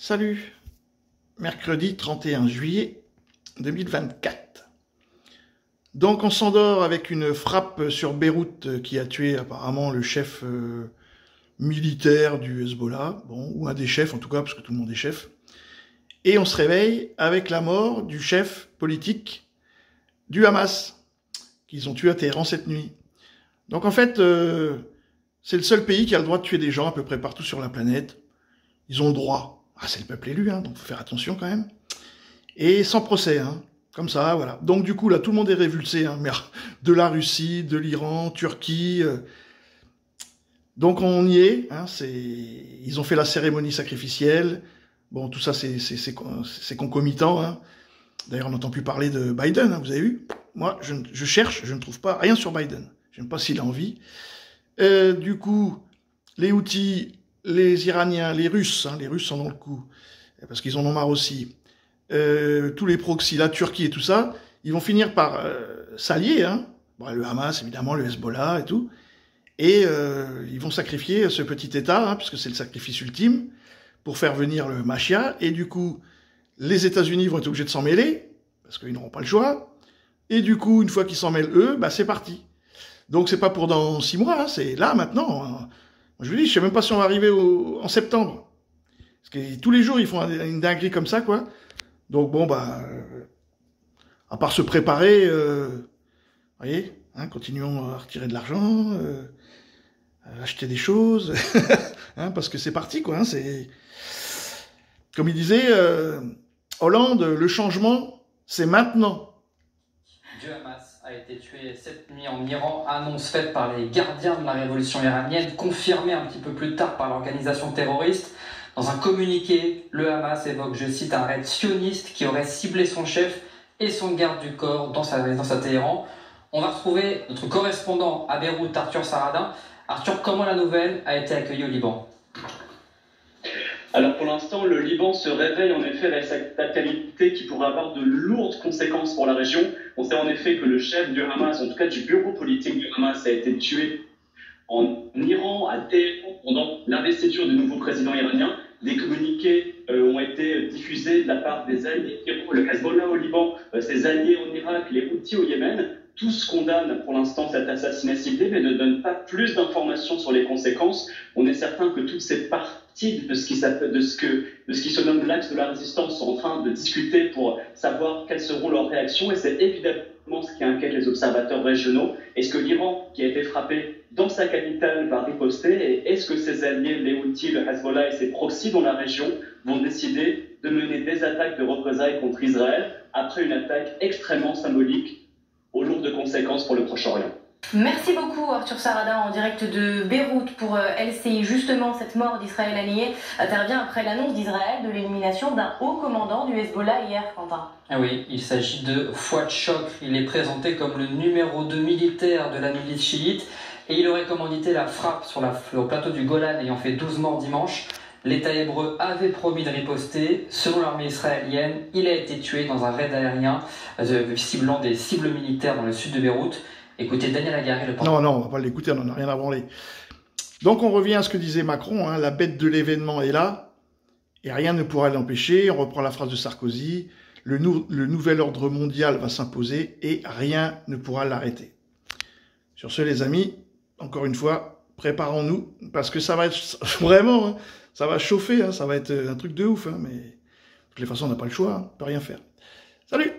Salut, mercredi 31 juillet 2024. Donc on s'endort avec une frappe sur Beyrouth qui a tué apparemment le chef militaire du Hezbollah, bon, ou un des chefs en tout cas, parce que tout le monde est chef. Et on se réveille avec la mort du chef politique du Hamas, qu'ils ont tué à Téhéran cette nuit. Donc en fait, c'est le seul pays qui a le droit de tuer des gens à peu près partout sur la planète. Ils ont le droit. Ah, c'est le peuple élu, hein, donc faut faire attention quand même. Et sans procès, hein, comme ça, voilà. Donc du coup, là, tout le monde est révulsé, hein, de la Russie, de l'Iran, Turquie. Donc on y est, hein, ils ont fait la cérémonie sacrificielle. Bon, tout ça, c'est concomitant. Hein. D'ailleurs, on n'entend plus parler de Biden, hein, vous avez vu. Moi, je cherche, je ne trouve pas rien sur Biden. Je ne sais pas s'il a envie. Du coup, les Houthis, les Iraniens, les Russes sont dans le coup, parce qu'ils en ont marre aussi. Tous les proxys, la Turquie et tout ça, ils vont finir par s'allier, hein. Bon, le Hamas, évidemment, le Hezbollah et tout. Et ils vont sacrifier ce petit État, hein, puisque c'est le sacrifice ultime, pour faire venir le Machia. Et du coup, les États-Unis vont être obligés de s'en mêler, parce qu'ils n'auront pas le choix. Et du coup, une fois qu'ils s'en mêlent, eux, bah, c'est parti. Donc c'est pas pour dans 6 mois, hein, c'est là, maintenant. Hein. Je vous dis, je sais même pas si on va arriver en septembre. Parce que tous les jours, ils font une dinguerie comme ça, quoi. Donc bon, bah, à part se préparer, voyez, hein, continuons à retirer de l'argent, à acheter des choses, hein, parce que c'est parti, quoi. Hein, c'est comme il disait Hollande, le changement, c'est maintenant. Du Hamas a été tué cette nuit en Iran, annonce faite par les gardiens de la révolution iranienne, confirmée un petit peu plus tard par l'organisation terroriste. Dans un communiqué, le Hamas évoque, je cite, un raid sioniste qui aurait ciblé son chef et son garde du corps dans sa résidence à Téhéran. On va retrouver notre correspondant à Beyrouth, Arthur Saradin. Arthur, comment la nouvelle a été accueillie au Liban ? Alors pour l'instant, le Liban se réveille en effet avec cette fatalité qui pourrait avoir de lourdes conséquences pour la région. On sait en effet que le chef du Hamas, en tout cas du bureau politique du Hamas, a été tué en Iran, à Téhéran, pendant l'investiture du nouveau président iranien. Des communiqués ont été diffusés de la part des alliés, le Hezbollah au Liban, ses alliés en Irak, les Houthis au Yémen. Tous condamnent pour l'instant cet assassinat ciblé, mais ne donnent pas plus d'informations sur les conséquences. On est certain que toutes ces parties de ce qui se nomme l'axe de la résistance sont en train de discuter pour savoir quelles seront leurs réactions, et c'est évidemment ce qui inquiète les observateurs régionaux. Est-ce que l'Iran, qui a été frappé dans sa capitale, va riposter, et est-ce que ses alliés, les Houthis, le Hezbollah et ses proxys dans la région vont décider de mener des attaques de représailles contre Israël après une attaque extrêmement symbolique aux lourdes conséquences pour le Proche-Orient. Merci beaucoup Arthur Saradin en direct de Beyrouth pour LCI. Justement, cette mort d'Israël Haniyeh intervient après l'annonce d'Israël de l'élimination d'un haut commandant du Hezbollah hier, Quentin. Ah oui, il s'agit de Fouad Chokr. Il est présenté comme le numéro 2 militaire de la milice chiite et il aurait commandité la frappe sur le plateau du Golan ayant fait 12 morts dimanche. L'État hébreu avait promis de riposter. Selon l'armée israélienne, il a été tué dans un raid aérien ciblant des cibles militaires dans le sud de Beyrouth. Écoutez Daniel Agaré, le porte-parole. Non, on va pas l'écouter, on n'en a rien à branler. Donc on revient à ce que disait Macron, hein, la bête de l'événement est là, et rien ne pourra l'empêcher. On reprend la phrase de Sarkozy, le nouvel ordre mondial va s'imposer, et rien ne pourra l'arrêter. Sur ce les amis, encore une fois, préparons-nous, parce que ça va être vraiment, hein, ça va chauffer, hein, ça va être un truc de ouf, hein, mais de toutes les façons on n'a pas le choix, hein, on peut rien faire. Salut!